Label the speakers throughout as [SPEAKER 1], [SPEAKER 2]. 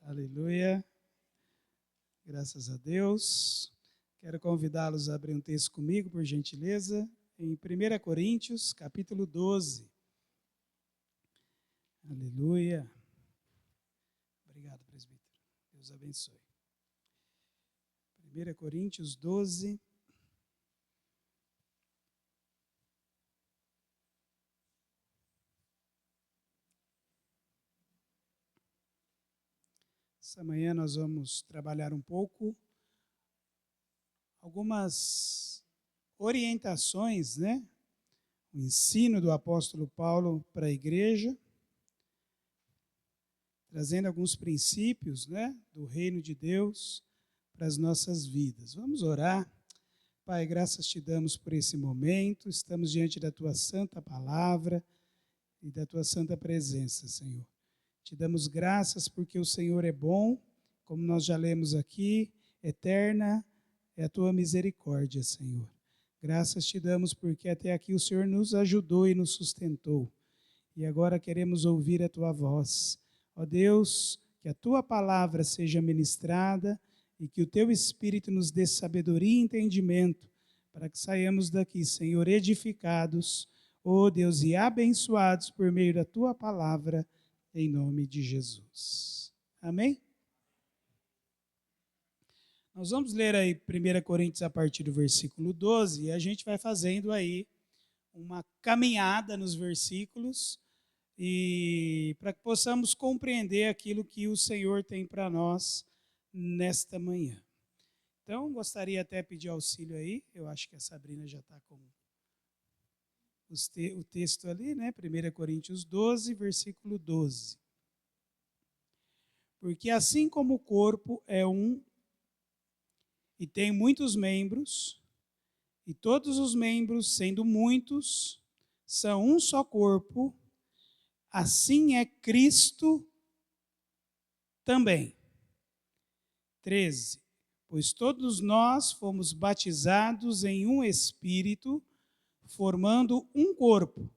[SPEAKER 1] Aleluia. Graças a Deus. Quero convidá-los a abrir um texto comigo, por gentileza, em 1 Coríntios, capítulo 12. Aleluia. Obrigado, presbítero. Deus abençoe. 1 Coríntios 12. Essa manhã nós vamos trabalhar um pouco algumas orientações, O ensino do apóstolo Paulo para a igreja, trazendo alguns princípios, do reino de Deus para as nossas vidas. Vamos orar. Pai, graças te damos por esse momento. Estamos diante da tua santa palavra e da tua santa presença, Senhor. Te damos graças porque o Senhor é bom, como nós já lemos aqui, eterna é a tua misericórdia, Senhor. Graças te damos porque até aqui o Senhor nos ajudou e nos sustentou. E agora queremos ouvir a tua voz. Ó Deus, que a tua palavra seja ministrada e que o teu Espírito nos dê sabedoria e entendimento para que saiamos daqui, Senhor, edificados, ó Deus, e abençoados por meio da tua palavra, em nome de Jesus. Amém? Nós vamos ler aí 1 Coríntios a partir do versículo 12 e a gente vai fazendo aí uma caminhada nos versículos e para que possamos compreender aquilo que o Senhor tem para nós nesta manhã. Então, gostaria até de pedir auxílio aí, eu acho que a Sabrina já está com o texto ali, 1 Coríntios 12, versículo 12. Porque assim como o corpo é um e tem muitos membros, e todos os membros, sendo muitos, são um só corpo, assim é Cristo também. 13. Pois todos nós fomos batizados em um Espírito, formando um corpo,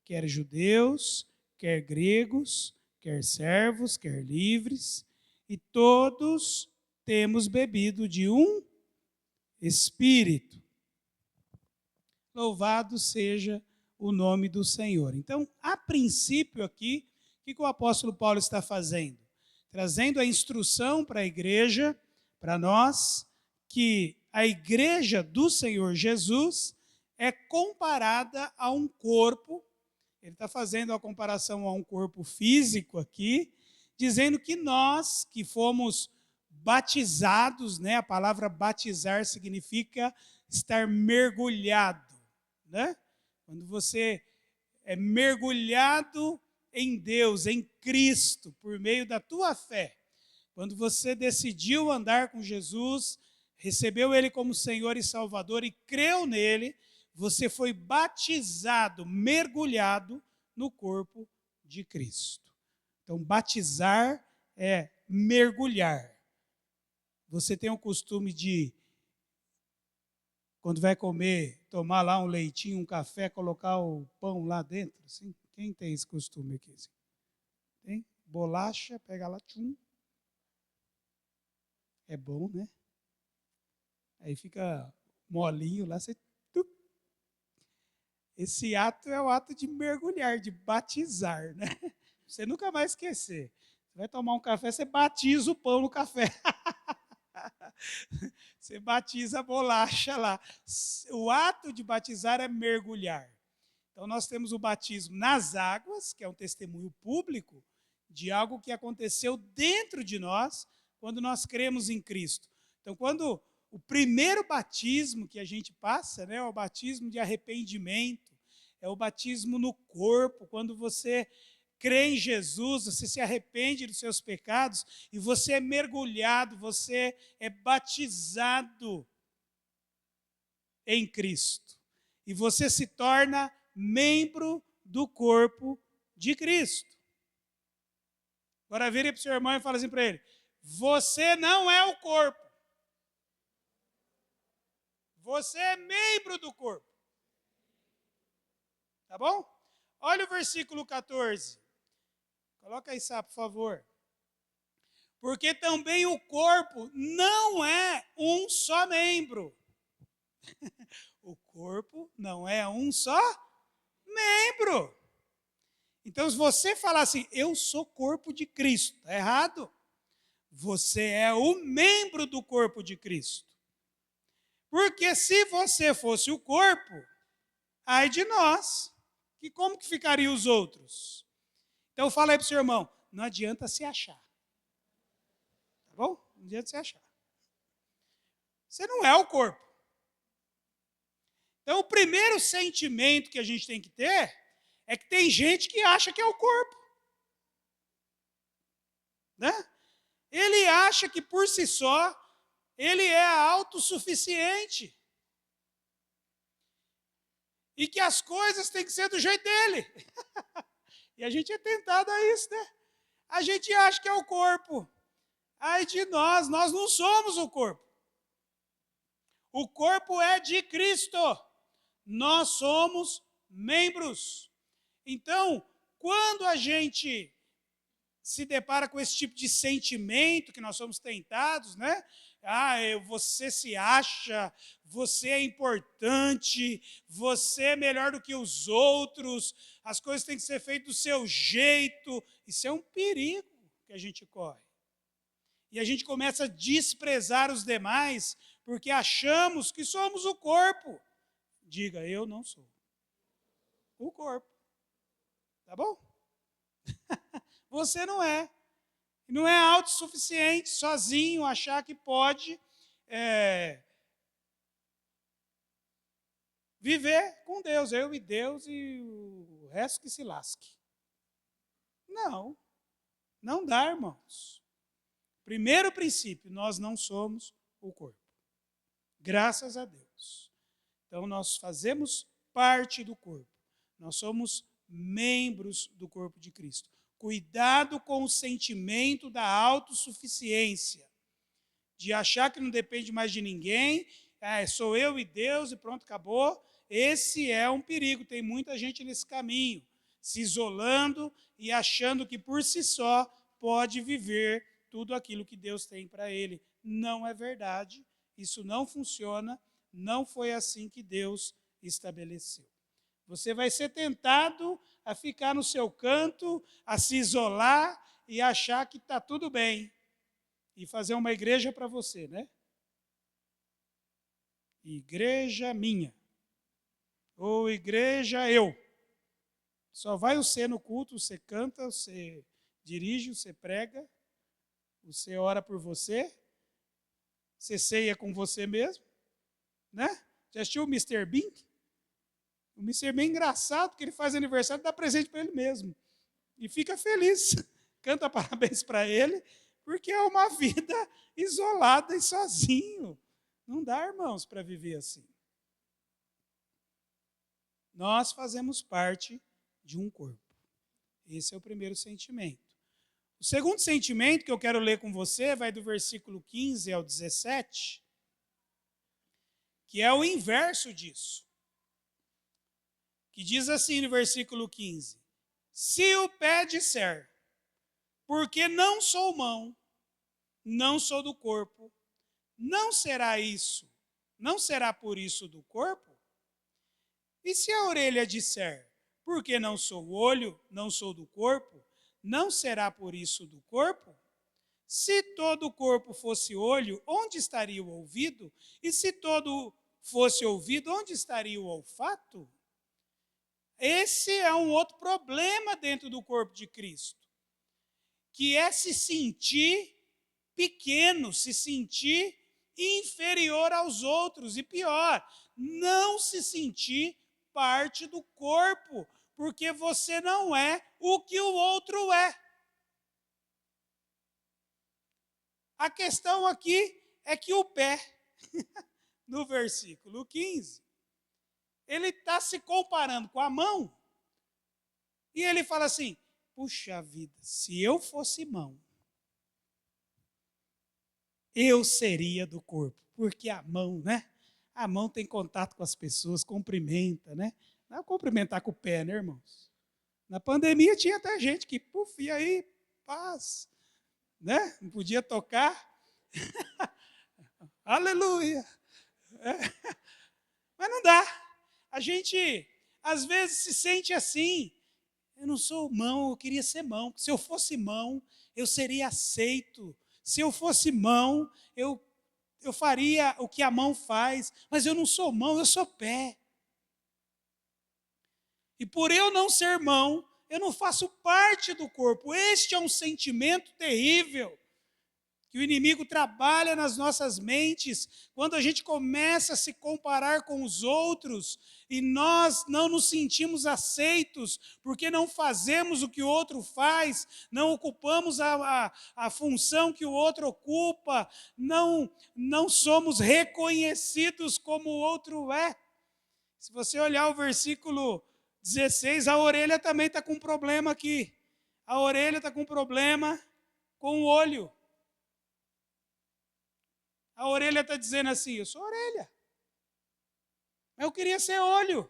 [SPEAKER 1] quer judeus, quer gregos, quer servos, quer livres, e todos temos bebido de um Espírito. Louvado seja o nome do Senhor. Então, a princípio aqui, o que o apóstolo Paulo está fazendo? Trazendo a instrução para a igreja, para nós, que a igreja do Senhor Jesus é comparada a um corpo. Ele está fazendo a comparação a um corpo físico aqui, dizendo que nós que fomos batizados, a palavra batizar significa estar mergulhado, Quando você é mergulhado em Deus, em Cristo, por meio da tua fé, quando você decidiu andar com Jesus, recebeu Ele como Senhor e Salvador e creu nele, você foi batizado, mergulhado no corpo de Cristo. Então, batizar é mergulhar. Você tem o costume de, quando vai comer, tomar lá um leitinho, um café, colocar o pão lá dentro? Assim? Quem tem esse costume aqui? Assim? Tem? Bolacha, pega lá, tchum. É bom, né? Aí fica molinho lá, você... Esse ato é o ato de mergulhar, de batizar, Você nunca vai esquecer. Você vai tomar um café, você batiza o pão no café. Você batiza a bolacha lá. O ato de batizar é mergulhar. Então, nós temos o batismo nas águas, que é um testemunho público de algo que aconteceu dentro de nós quando nós cremos em Cristo. Então, quando o primeiro batismo que a gente passa, é o batismo de arrependimento, é o batismo no corpo, quando você crê em Jesus, você se arrepende dos seus pecados e você é mergulhado, você é batizado em Cristo. E você se torna membro do corpo de Cristo. Agora vire para o seu irmão e fala assim para ele: você não é o corpo. Você é membro do corpo. Tá bom? Olha o versículo 14. Coloca aí, Sá, por favor. Porque também o corpo não é um só membro. O corpo não é um só membro. Então, se você falar assim, eu sou corpo de Cristo, está errado. Você é o membro do corpo de Cristo. Porque se você fosse o corpo, ai de nós, que como que ficariam os outros? Então, fala aí para o seu irmão, não adianta se achar. Tá bom? Não adianta se achar. Você não é o corpo. Então, o primeiro sentimento que a gente tem que ter é que tem gente que acha que é o corpo. Né? Ele acha que por si só ele é autossuficiente. E que as coisas têm que ser do jeito dele. E a gente é tentado a isso, né? A gente acha que é o corpo. Ai de nós não somos o corpo. O corpo é de Cristo. Nós somos membros. Então, quando a gente se depara com esse tipo de sentimento que nós somos tentados, né? Você se acha, você é importante, você é melhor do que os outros, as coisas têm que ser feitas do seu jeito. Isso é um perigo que a gente corre. E a gente começa a desprezar os demais porque achamos que somos o corpo. Diga, eu não sou o corpo. Tá bom? Você não é. Não é autossuficiente, sozinho, achar que pode viver com Deus, eu e Deus e o resto que se lasque. Não, não dá, irmãos. Primeiro princípio, nós não somos o corpo. Graças a Deus. Então, nós fazemos parte do corpo. Nós somos membros do corpo de Cristo. Cuidado com o sentimento da autossuficiência, de achar que não depende mais de ninguém, sou eu e Deus e pronto, acabou. Esse é um perigo, tem muita gente nesse caminho, se isolando e achando que por si só pode viver tudo aquilo que Deus tem para ele. Não é verdade, isso não funciona, não foi assim que Deus estabeleceu. Você vai ser tentado a ficar no seu canto, a se isolar e achar que está tudo bem. E fazer uma igreja para você, né? Igreja minha. Ou igreja eu. Só vai você no culto, você canta, você dirige, você prega, você ora por você, você ceia com você mesmo, né? Já assistiu o Mr. Bean? O Mr. Bean é engraçado, porque ele faz aniversário e dá presente para ele mesmo. E fica feliz, canta parabéns para ele, porque é uma vida isolada e sozinho. Não dá, irmãos, para viver assim. Nós fazemos parte de um corpo. Esse é o primeiro sentimento. O segundo sentimento que eu quero ler com você vai do versículo 15 ao 17, que é o inverso disso. Que diz assim no versículo 15: se o pé disser, porque não sou mão, não sou do corpo, não será por isso do corpo? E se a orelha disser, porque não sou olho, não sou do corpo, não será por isso do corpo? Se todo o corpo fosse olho, onde estaria o ouvido? E se todo fosse ouvido, onde estaria o olfato? Esse é um outro problema dentro do corpo de Cristo, que é se sentir pequeno, se sentir inferior aos outros, e pior, não se sentir parte do corpo, porque você não é o que o outro é. A questão aqui é que o pé, no versículo 15, ele está se comparando com a mão, e ele fala assim, puxa vida, se eu fosse mão, eu seria do corpo, porque a mão, né? A mão tem contato com as pessoas, cumprimenta, né? Não é cumprimentar com o pé, né, irmãos? Na pandemia tinha até gente que, e aí, paz. né? Não podia tocar. Aleluia! Mas não dá. A gente, às vezes, se sente assim. Eu não sou mão, eu queria ser mão. Se eu fosse mão, eu seria aceito. Se eu fosse mão, eu faria o que a mão faz. Mas eu não sou mão, eu sou pé. E por eu não ser mão, eu não faço parte do corpo. Este é um sentimento terrível que o inimigo trabalha nas nossas mentes, quando a gente começa a se comparar com os outros e nós não nos sentimos aceitos, porque não fazemos o que o outro faz, não ocupamos a função que o outro ocupa, não somos reconhecidos como o outro é. Se você olhar o versículo 16, a orelha também está com problema aqui. A orelha está com problema com o olho. A orelha está dizendo assim, eu sou orelha. Mas eu queria ser olho.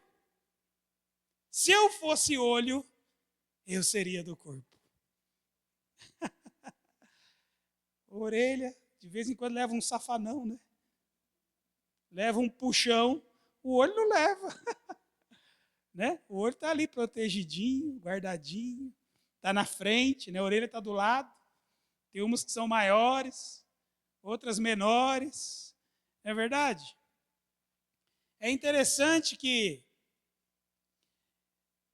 [SPEAKER 1] Se eu fosse olho, eu seria do corpo. Orelha, de vez em quando leva um safanão, né? Leva um puxão, o olho não leva. Né? O olho está ali protegidinho, guardadinho, está na frente, né? A orelha está do lado. Tem umas que são maiores, outras menores. Não é verdade? É interessante que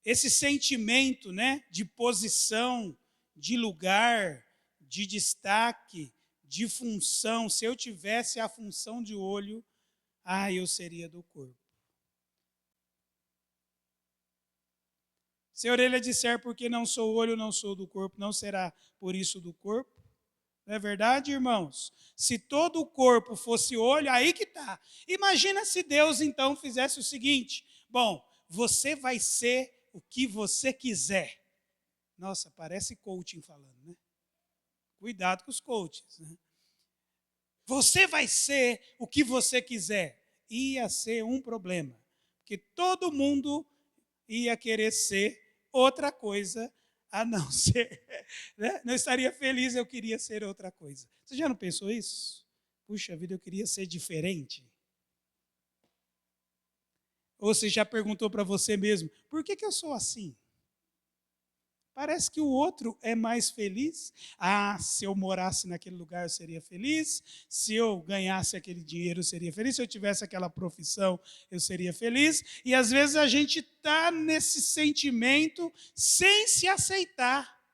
[SPEAKER 1] esse sentimento, né, de posição, de lugar, de destaque, de função, se eu tivesse a função de olho, eu seria do corpo. Se a orelha disser, porque não sou olho, não sou do corpo, não será por isso do corpo? Não é verdade, irmãos? Se todo o corpo fosse olho, aí que está. Imagina se Deus, então, fizesse o seguinte. Bom, você vai ser o que você quiser. Nossa, parece coaching falando, né? Cuidado com os coaches, né? Você vai ser o que você quiser. Ia ser um problema. Porque todo mundo ia querer ser outra coisa a não ser, né? Não estaria feliz, eu queria ser outra coisa. Você já não pensou isso? Puxa vida, eu queria ser diferente. Ou você já perguntou para você mesmo, por que eu sou assim? Parece que o outro é mais feliz. Se eu morasse naquele lugar eu seria feliz. Se eu ganhasse aquele dinheiro eu seria feliz. Se eu tivesse aquela profissão eu seria feliz. E às vezes a gente está nesse sentimento sem se aceitar,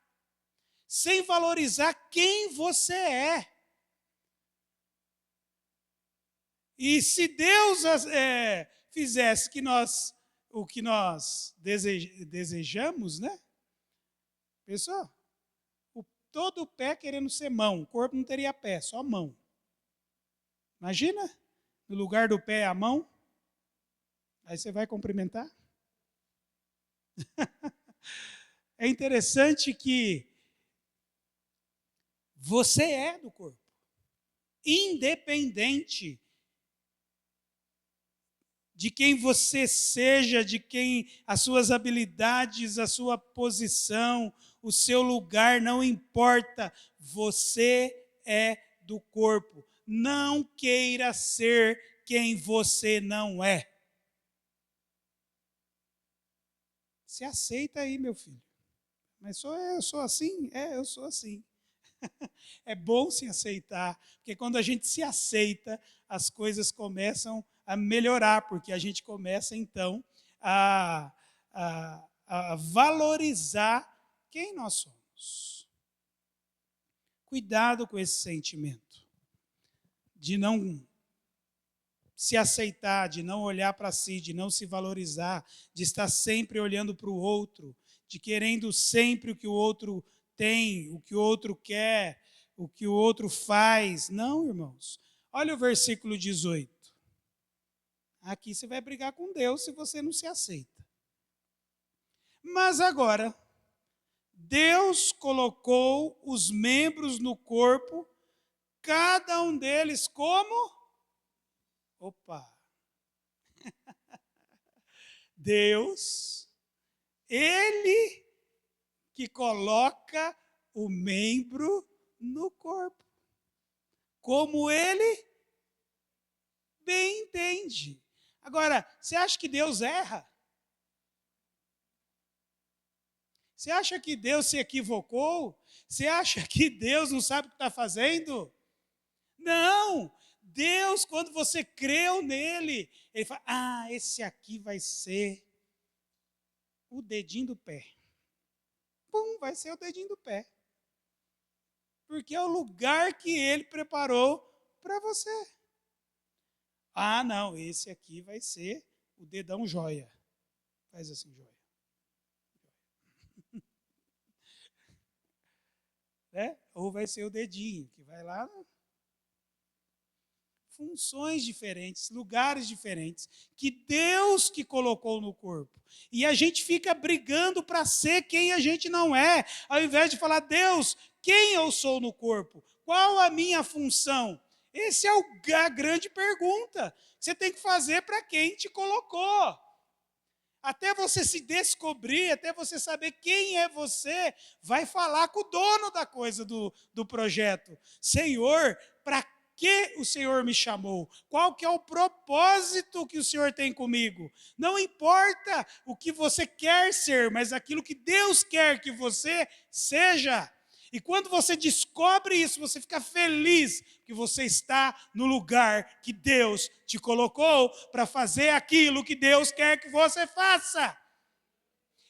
[SPEAKER 1] sem valorizar quem você é. E se Deus fizesse o que nós desejamos, né? Pensou? Todo o pé querendo ser mão, o corpo não teria pé, só mão. Imagina, no lugar do pé a mão, aí você vai cumprimentar. É interessante que você é do corpo, independente de quem você seja, de quem as suas habilidades, a sua posição, o seu lugar, não importa, você é do corpo. Não queira ser quem você não é. Se aceita aí, meu filho. Mas eu sou assim? Eu sou assim. É bom se aceitar, porque quando a gente se aceita, as coisas começam a melhorar, porque a gente começa, então, a valorizar quem nós somos. Cuidado com esse sentimento de não se aceitar, de não olhar para si, de não se valorizar, de estar sempre olhando para o outro, de querendo sempre o que o outro tem, o que o outro quer, o que o outro faz. Não, irmãos. Olha o versículo 18. Aqui você vai brigar com Deus se você não se aceita. Mas agora, Deus colocou os membros no corpo, cada um deles como? Opa! Deus, Ele que coloca o membro no corpo, como ele bem entende. Agora, você acha que Deus erra? Você acha que Deus se equivocou? Você acha que Deus não sabe o que está fazendo? Não! Deus, quando você creu nele, ele fala, esse aqui vai ser o dedinho do pé. Pum, vai ser o dedinho do pé. Porque é o lugar que ele preparou para você. Não, esse aqui vai ser o dedão joia. Faz assim, joia. Né? Ou vai ser o dedinho, que vai lá. Funções diferentes, lugares diferentes, que Deus que colocou no corpo. E a gente fica brigando para ser quem a gente não é, ao invés de falar, Deus, quem eu sou no corpo? Qual a minha função? Essa é a grande pergunta que você tem que fazer para quem te colocou. Até você se descobrir, até você saber quem é você, vai falar com o dono da coisa, do projeto. Senhor, para que o Senhor me chamou? Qual que é o propósito que o Senhor tem comigo? Não importa o que você quer ser, mas aquilo que Deus quer que você seja. E quando você descobre isso, você fica feliz que você está no lugar que Deus te colocou para fazer aquilo que Deus quer que você faça.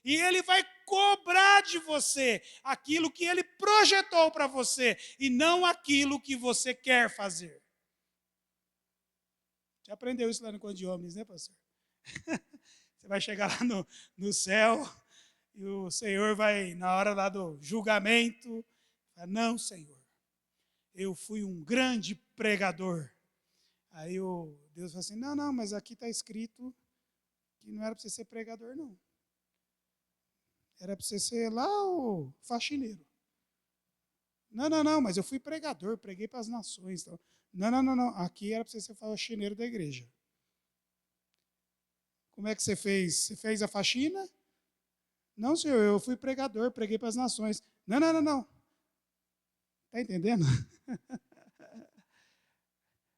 [SPEAKER 1] E Ele vai cobrar de você aquilo que Ele projetou para você e não aquilo que você quer fazer. Já aprendeu isso lá no Conto de Homens, né, pastor? Você vai chegar lá no céu e o Senhor vai, na hora lá do julgamento, falar, não, Senhor, eu fui um grande pregador. Aí Deus fala assim, não, mas aqui está escrito que não era para você ser pregador, não. Era para você ser lá o faxineiro. Não, mas eu fui pregador, preguei para as nações. Então. Não, aqui era para você ser faxineiro da igreja. Como é que você fez? Você fez a faxina? Não, senhor, eu fui pregador, preguei para as nações. Não. Está entendendo?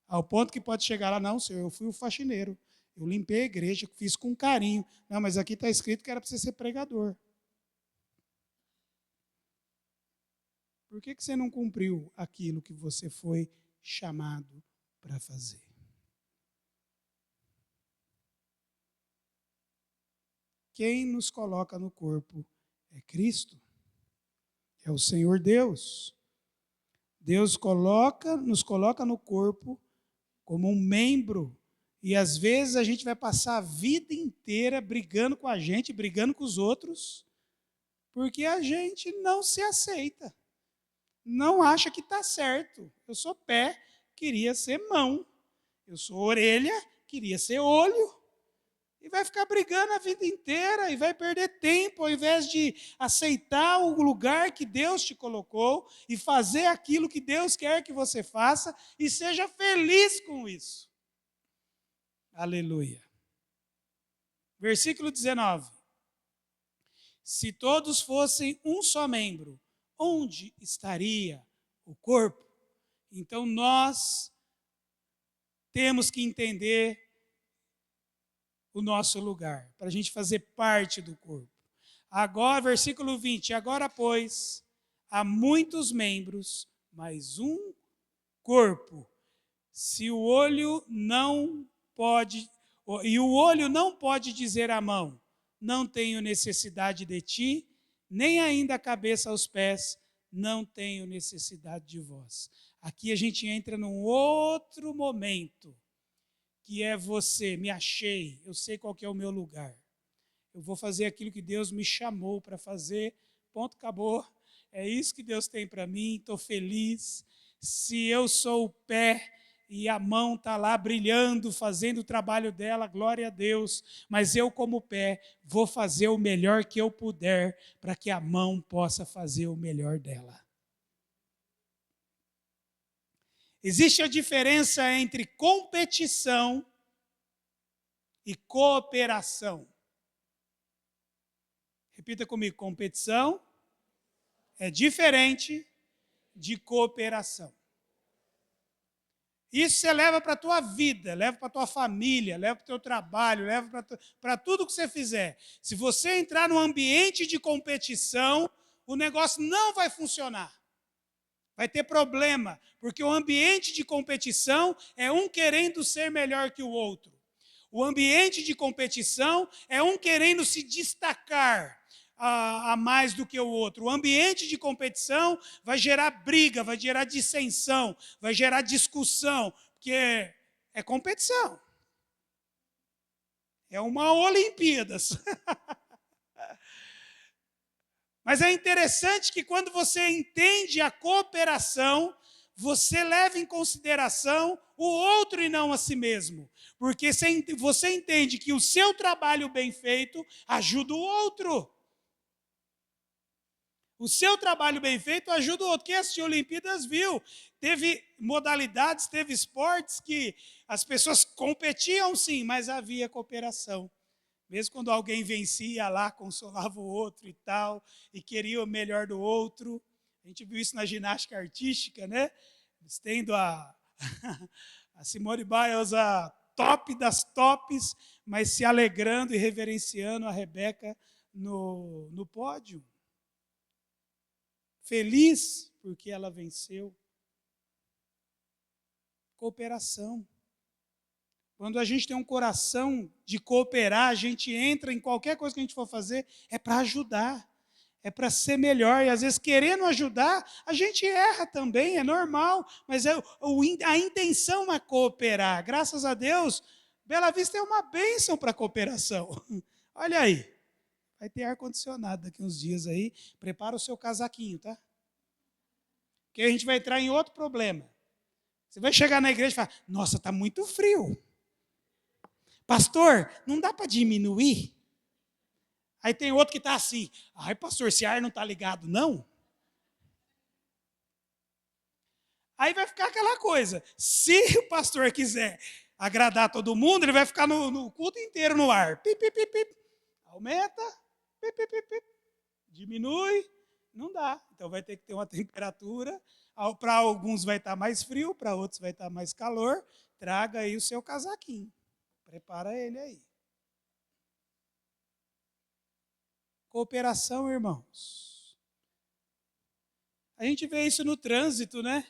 [SPEAKER 1] Ao ponto que pode chegar lá, não, senhor, eu fui o faxineiro. Eu limpei a igreja, fiz com carinho. Não, mas aqui está escrito que era para você ser pregador. Por que você não cumpriu aquilo que você foi chamado para fazer? Quem nos coloca no corpo é Cristo. É o Senhor Deus. Deus nos coloca no corpo como um membro. E às vezes a gente vai passar a vida inteira brigando com a gente, brigando com os outros, porque a gente não se aceita. Não acha que está certo. Eu sou pé, queria ser mão. Eu sou orelha, queria ser olho. E vai ficar brigando a vida inteira e vai perder tempo ao invés de aceitar o lugar que Deus te colocou e fazer aquilo que Deus quer que você faça e seja feliz com isso. Aleluia. Versículo 19. Se todos fossem um só membro, onde estaria o corpo? Então nós temos que entender o nosso lugar, para a gente fazer parte do corpo. Agora, versículo 20, agora, pois, há muitos membros, mas um corpo. Se o olho não pode, e o olho não pode dizer à mão, não tenho necessidade de ti, nem ainda a cabeça aos pés, não tenho necessidade de vós. Aqui a gente entra num outro momento, que é você, me achei, eu sei qual que é o meu lugar. Eu vou fazer aquilo que Deus me chamou para fazer, ponto, acabou. É isso que Deus tem para mim, estou feliz. Se eu sou o pé e a mão está lá brilhando, fazendo o trabalho dela, glória a Deus. Mas eu, como pé, vou fazer o melhor que eu puder para que a mão possa fazer o melhor dela. Existe a diferença entre competição e cooperação. Repita comigo, competição é diferente de cooperação. Isso você leva para a tua vida, leva para a tua família, leva para o teu trabalho, leva para tudo que você fizer. Se você entrar num ambiente de competição, o negócio não vai funcionar. Vai ter problema, porque o ambiente de competição é um querendo ser melhor que o outro. O ambiente de competição é um querendo se destacar a mais do que o outro. O ambiente de competição vai gerar briga, vai gerar dissensão, vai gerar discussão, porque é competição. É uma Olimpíadas. Mas é interessante que quando você entende a cooperação, você leva em consideração o outro e não a si mesmo. Porque você entende que o seu trabalho bem feito ajuda o outro. O seu trabalho bem feito ajuda o outro. Quem assistiu Olimpíadas viu. Teve modalidades, teve esportes que as pessoas competiam sim, mas havia cooperação. Mesmo quando alguém vencia lá, consolava o outro e tal, e queria o melhor do outro. A gente viu isso na ginástica artística, né? Tendo a Simone Biles, a top das tops, mas se alegrando e reverenciando a Rebeca no pódio. Feliz porque ela venceu. Cooperação. Quando a gente tem um coração de cooperar, a gente entra em qualquer coisa que a gente for fazer, é para ajudar, é para ser melhor. E às vezes, querendo ajudar, a gente erra também, é normal, mas a intenção é cooperar. Graças a Deus, Bela Vista é uma bênção para a cooperação. Olha aí. Vai ter ar-condicionado daqui uns dias aí. Prepara o seu casaquinho, tá? Porque a gente vai entrar em outro problema. Você vai chegar na igreja e falar, nossa, está muito frio. Pastor, não dá para diminuir? Aí tem outro que está assim, ai pastor, esse ar não está ligado, não? Aí vai ficar aquela coisa, se o pastor quiser agradar todo mundo, ele vai ficar no culto inteiro no ar. Pip, pip, pip, pip. Aumenta, pip, pip, pip, pip. Diminui, não dá. Então vai ter que ter uma temperatura, para alguns vai estar mais frio, para outros vai estar mais calor. Traga aí o seu casaquinho, prepara ele aí. Cooperação, irmãos. A gente vê isso no trânsito, né?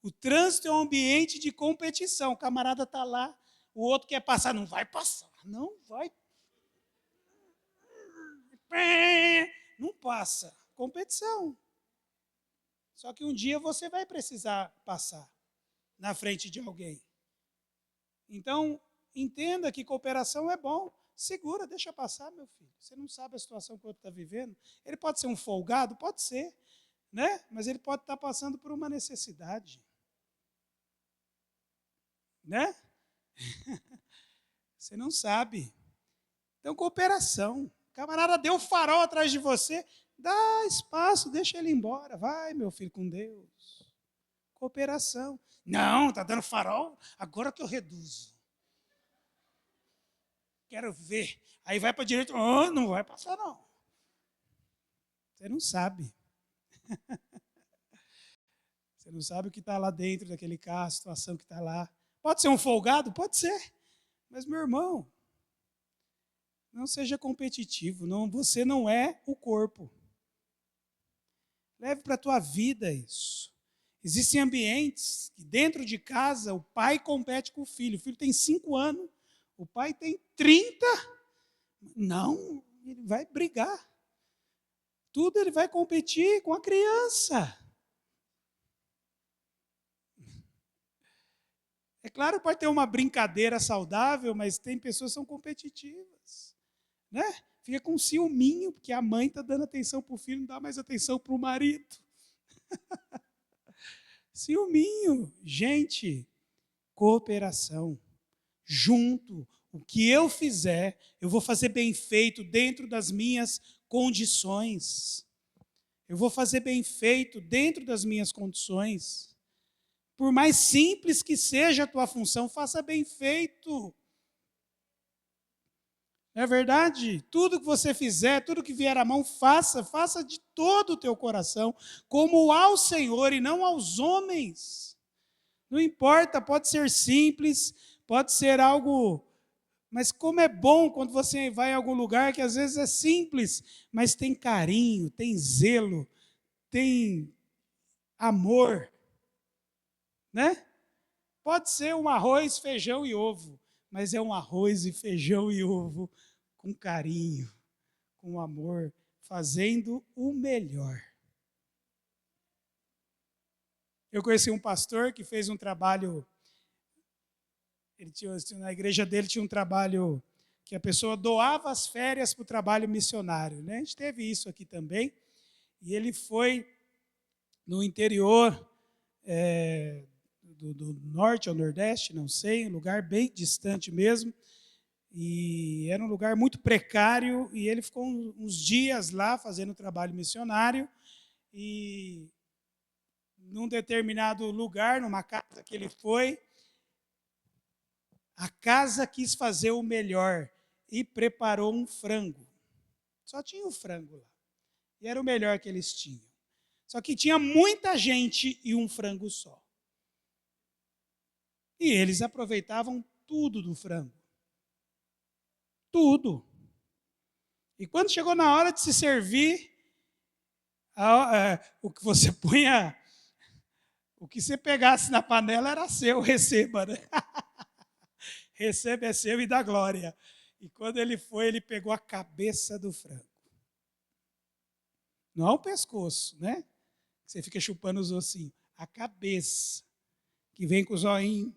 [SPEAKER 1] O trânsito é um ambiente de competição. O camarada está lá, o outro quer passar, não vai passar, não vai. Não passa. Competição. Só que um dia você vai precisar passar na frente de alguém. Então, entenda que cooperação é bom. Segura, deixa passar, meu filho. Você não sabe a situação que o outro está vivendo. Ele pode ser um folgado? Pode ser. Né? Mas ele pode estar passando por uma necessidade. Né? Você não sabe. Então, cooperação. O camarada deu farol atrás de você, dá espaço, deixa ele embora. Vai, meu filho, com Deus. Cooperação. Não, está dando farol, agora que eu reduzo. Quero ver. Aí vai para a direita, oh, não vai passar, não. Você não sabe. Você não sabe o que está lá dentro daquele carro, a situação que está lá. Pode ser um folgado? Pode ser. Mas, meu irmão, não seja competitivo. Não, você não é o corpo. Leve para a tua vida isso. Existem ambientes que dentro de casa o pai compete com o filho. O filho tem 5 anos, o pai tem 30. Não, ele vai brigar. Tudo ele vai competir com a criança. É claro, pode ter uma brincadeira saudável, mas tem pessoas que são competitivas. Né? Fica com ciúminho, porque a mãe está dando atenção para o filho, não dá mais atenção para o marido. Ciúminho. Gente, cooperação. Junto. O que eu fizer, eu vou fazer bem feito dentro das minhas condições. Eu vou fazer bem feito dentro das minhas condições. Por mais simples que seja a tua função, faça bem feito. Não é verdade? Tudo que você fizer, tudo que vier à mão, faça de todo o teu coração, como ao Senhor e não aos homens. Não importa, pode ser simples, pode ser algo, mas como é bom quando você vai em algum lugar que às vezes é simples, mas tem carinho, tem zelo, tem amor, né? Pode ser um arroz, feijão e ovo, mas é um arroz e feijão e ovo com carinho, com amor, fazendo o melhor. Eu conheci um pastor que fez um trabalho, na igreja dele tinha um trabalho que a pessoa doava as férias para o trabalho missionário, né? A gente teve isso aqui também, e ele foi no interior do norte ao nordeste, não sei, um lugar bem distante mesmo, e era um lugar muito precário, e ele ficou uns dias lá fazendo trabalho missionário, e num determinado lugar, numa casa que ele foi, a casa quis fazer o melhor e preparou um frango. Só tinha o frango lá, e era o melhor que eles tinham. Só que tinha muita gente e um frango só. E eles aproveitavam tudo do frango. Tudo. E quando chegou na hora de se servir, o que você punha, o que você pegasse na panela era seu, receba, né? Receba é seu e dá glória. E quando ele foi, ele pegou a cabeça do frango. Não o pescoço, né? Você fica chupando os ossinhos. A cabeça, que vem com o zoinho.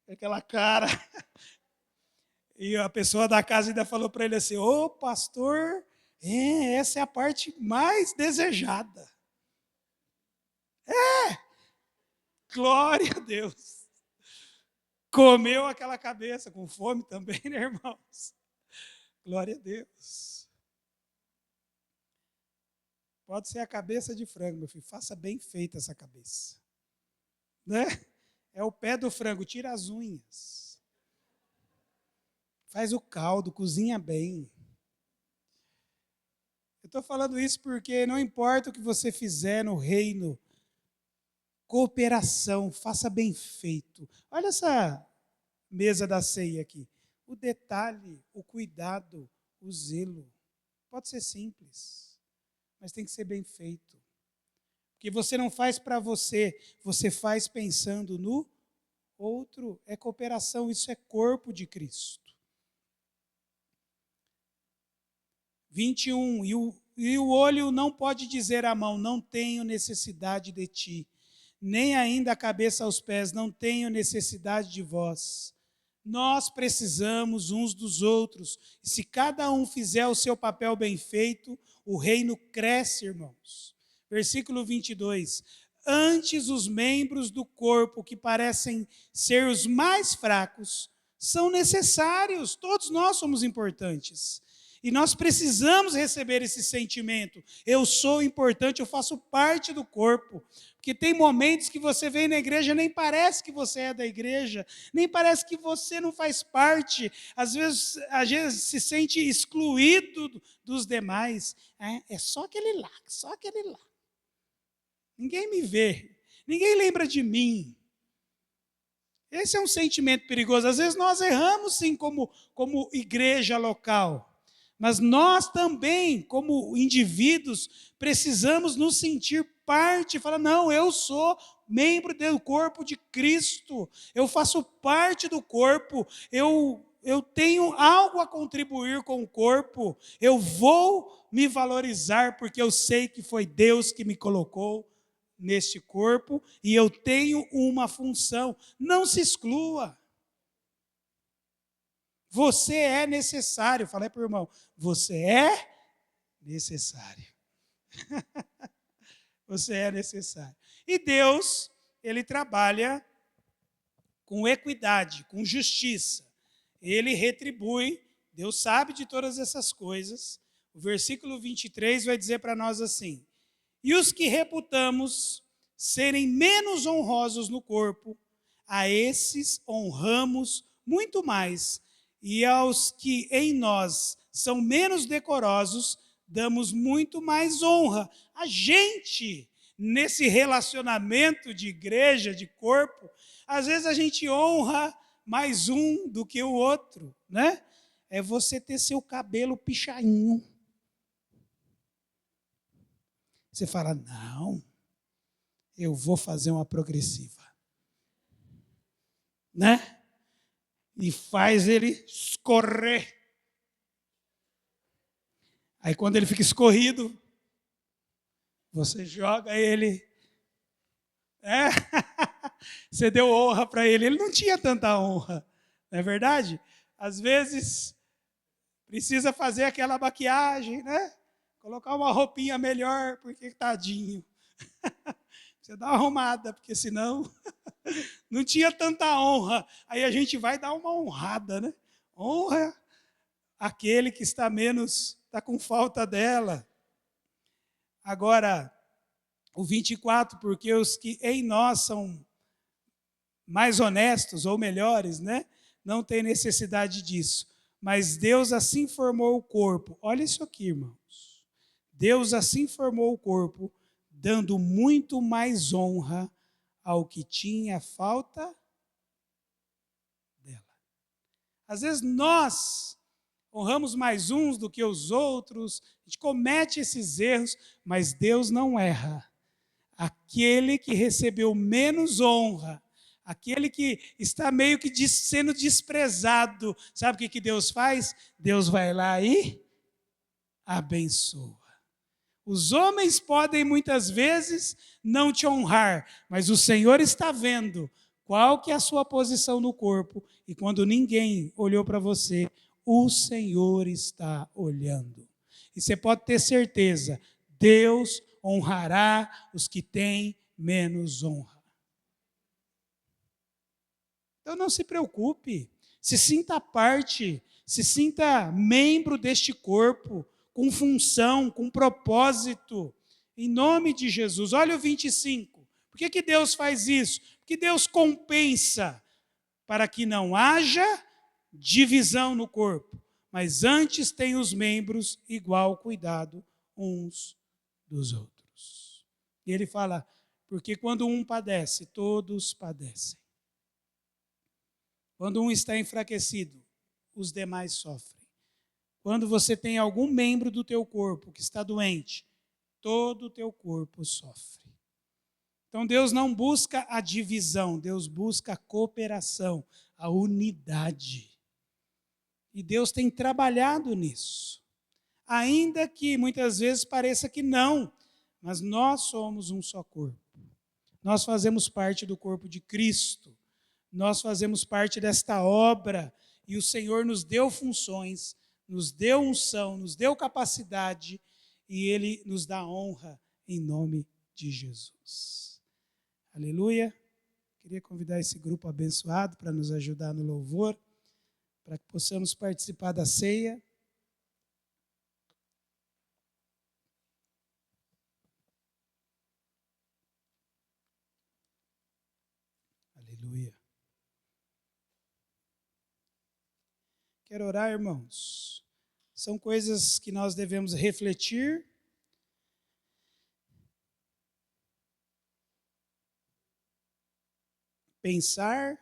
[SPEAKER 1] Aquela cara. E a pessoa da casa ainda falou para ele assim: ô pastor, essa é a parte mais desejada. Glória a Deus. Comeu aquela cabeça, com fome também, né, irmãos? Glória a Deus. Pode ser a cabeça de frango, meu filho. Faça bem feita essa cabeça. Né? É o pé do frango, tira as unhas. Faz o caldo, cozinha bem. Eu estou falando isso porque não importa o que você fizer no reino, cooperação, faça bem feito. Olha essa mesa da ceia aqui. O detalhe, o cuidado, o zelo. Pode ser simples, mas tem que ser bem feito. Porque você não faz para você, você faz pensando no outro. É cooperação, isso é corpo de Cristo. 21. E o olho não pode dizer à mão: não tenho necessidade de ti. Nem ainda a cabeça aos pés: não tenho necessidade de vós. Nós precisamos uns dos outros. E se cada um fizer o seu papel bem feito, o reino cresce, irmãos. Versículo 22. Antes, os membros do corpo que parecem ser os mais fracos são necessários. Todos nós somos importantes. E nós precisamos receber esse sentimento. Eu sou importante, eu faço parte do corpo. Porque tem momentos que você vem na igreja, nem parece que você é da igreja, nem parece que você não faz parte. Às vezes se sente excluído dos demais. É só aquele lá, só aquele lá. Ninguém me vê, ninguém lembra de mim. Esse é um sentimento perigoso. Às vezes nós erramos sim como igreja local. Mas nós também, como indivíduos, precisamos nos sentir parte. Falar, não, eu sou membro do corpo de Cristo. Eu faço parte do corpo. Eu tenho algo a contribuir com o corpo. Eu vou me valorizar porque eu sei que foi Deus que me colocou neste corpo e eu tenho uma função. Não se exclua. Você é necessário. Falei para o irmão, você é necessário. Você é necessário. E Deus, Ele trabalha com equidade, com justiça. Ele retribui, Deus sabe de todas essas coisas. O versículo 23 vai dizer para nós assim: e os que reputamos serem menos honrosos no corpo, a esses honramos muito mais, e aos que em nós são menos decorosos, damos muito mais honra. A gente, nesse relacionamento de igreja, de corpo, às vezes a gente honra mais um do que o outro, né? É você ter seu cabelo pichainho. Você fala, não, eu vou fazer uma progressiva, né? E faz ele escorrer. Aí quando ele fica escorrido, você joga ele. Você deu honra para ele. Ele não tinha tanta honra, não é verdade? Às vezes precisa fazer aquela maquiagem, né? Colocar uma roupinha melhor, porque tadinho. Você dá uma arrumada, porque senão não tinha tanta honra. Aí a gente vai dar uma honrada, né? Honra aquele que está menos, está com falta dela. Agora, o 24, porque os que em nós são mais honestos ou melhores, né? Não tem necessidade disso. Mas Deus assim formou o corpo. Olha isso aqui, irmãos. Deus assim formou o corpo, dando muito mais honra ao que tinha falta dela. Às vezes nós honramos mais uns do que os outros, a gente comete esses erros, mas Deus não erra. Aquele que recebeu menos honra, aquele que está meio que sendo desprezado, sabe o que Deus faz? Deus vai lá e abençoa. Os homens podem muitas vezes não te honrar, mas o Senhor está vendo qual que é a sua posição no corpo, e quando ninguém olhou para você, o Senhor está olhando. E você pode ter certeza, Deus honrará os que têm menos honra. Então não se preocupe, se sinta parte, se sinta membro deste corpo, com função, com propósito, em nome de Jesus. Olha o 25. Por que Deus faz isso? Porque Deus compensa para que não haja divisão no corpo, mas antes tem os membros igual cuidado uns dos outros. E ele fala, porque quando um padece, todos padecem. Quando um está enfraquecido, os demais sofrem. Quando você tem algum membro do teu corpo que está doente, todo o teu corpo sofre. Então Deus não busca a divisão, Deus busca a cooperação, a unidade. E Deus tem trabalhado nisso. Ainda que muitas vezes pareça que não, mas nós somos um só corpo. Nós fazemos parte do corpo de Cristo. Nós fazemos parte desta obra e o Senhor nos deu funções, nos deu unção, nos deu capacidade e Ele nos dá honra em nome de Jesus. Aleluia. Queria convidar esse grupo abençoado para nos ajudar no louvor, para que possamos participar da ceia. Aleluia. Quero orar, irmãos. São coisas que nós devemos refletir. Pensar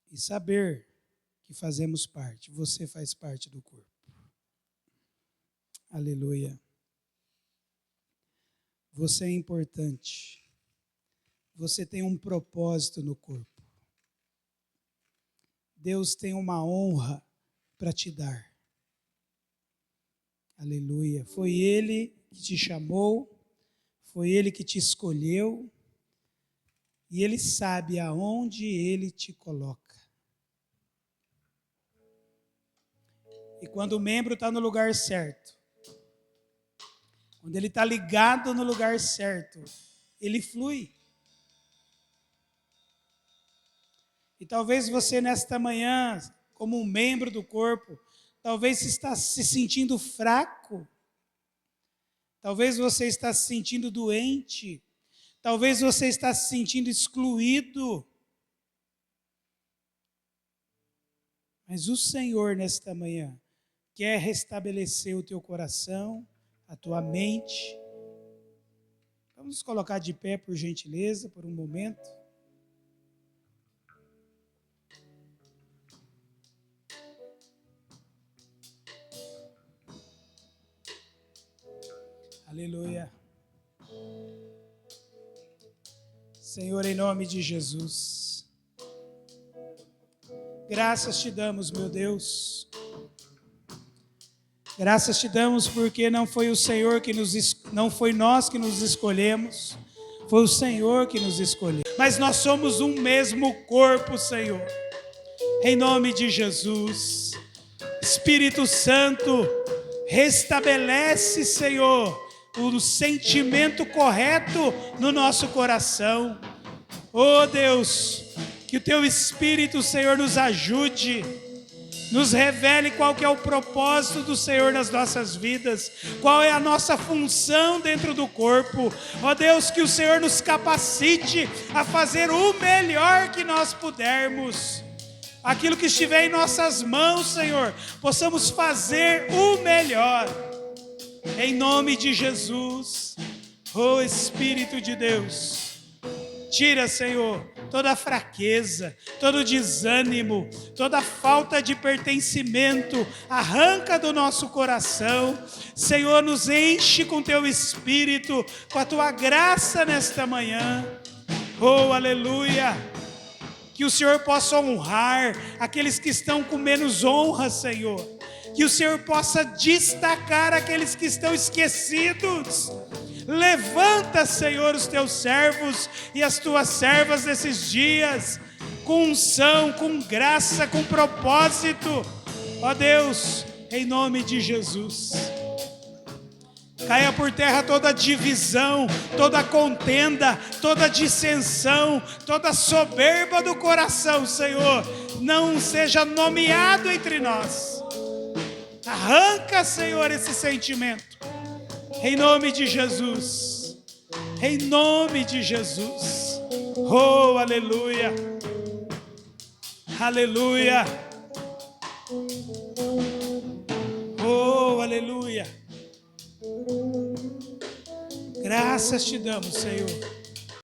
[SPEAKER 1] e saber que fazemos parte. Você faz parte do corpo. Aleluia. Você é importante. Você tem um propósito no corpo. Deus tem uma honra para te dar. Aleluia. Foi Ele que te chamou, foi Ele que te escolheu, e Ele sabe aonde Ele te coloca. E quando o membro está no lugar certo, quando ele está ligado no lugar certo, ele flui. E talvez você nesta manhã, como um membro do corpo, talvez você está se sentindo fraco. Talvez você está se sentindo doente. Talvez você está se sentindo excluído. Mas o Senhor, nesta manhã, quer restabelecer o teu coração, a tua mente. Vamos nos colocar de pé, por gentileza, por um momento. Aleluia. Senhor, em nome de Jesus, graças te damos, meu Deus. Graças te damos porque não foi o Senhor não foi nós que nos escolhemos, foi o Senhor que nos escolheu. Mas nós somos um mesmo corpo, Senhor. Em nome de Jesus, Espírito Santo, restabelece, Senhor, o sentimento correto no nosso coração. Oh Deus, que o teu Espírito, Senhor, nos ajude, nos revele qual que é o propósito do Senhor nas nossas vidas, qual é a nossa função dentro do corpo. Ó Deus, que o Senhor nos capacite a fazer o melhor que nós pudermos. Aquilo que estiver em nossas mãos, Senhor, possamos fazer o melhor. Em nome de Jesus, ó Espírito de Deus, tira, Senhor, toda fraqueza, todo desânimo, toda falta de pertencimento, arranca do nosso coração. Senhor, nos enche com teu Espírito, com a tua graça nesta manhã. Oh, aleluia! Que o Senhor possa honrar aqueles que estão com menos honra, Senhor. Que o Senhor possa destacar aqueles que estão esquecidos. Levanta, Senhor, os teus servos e as tuas servas nesses dias, com unção, com graça, com propósito. Ó Deus, em nome de Jesus. Caia por terra toda divisão, toda contenda, toda dissensão, toda soberba do coração, Senhor. Não seja nomeado entre nós. Arranca, Senhor, esse sentimento. Em nome de Jesus. Em nome de Jesus. Oh, aleluia. Aleluia. Oh, aleluia. Graças te damos, Senhor.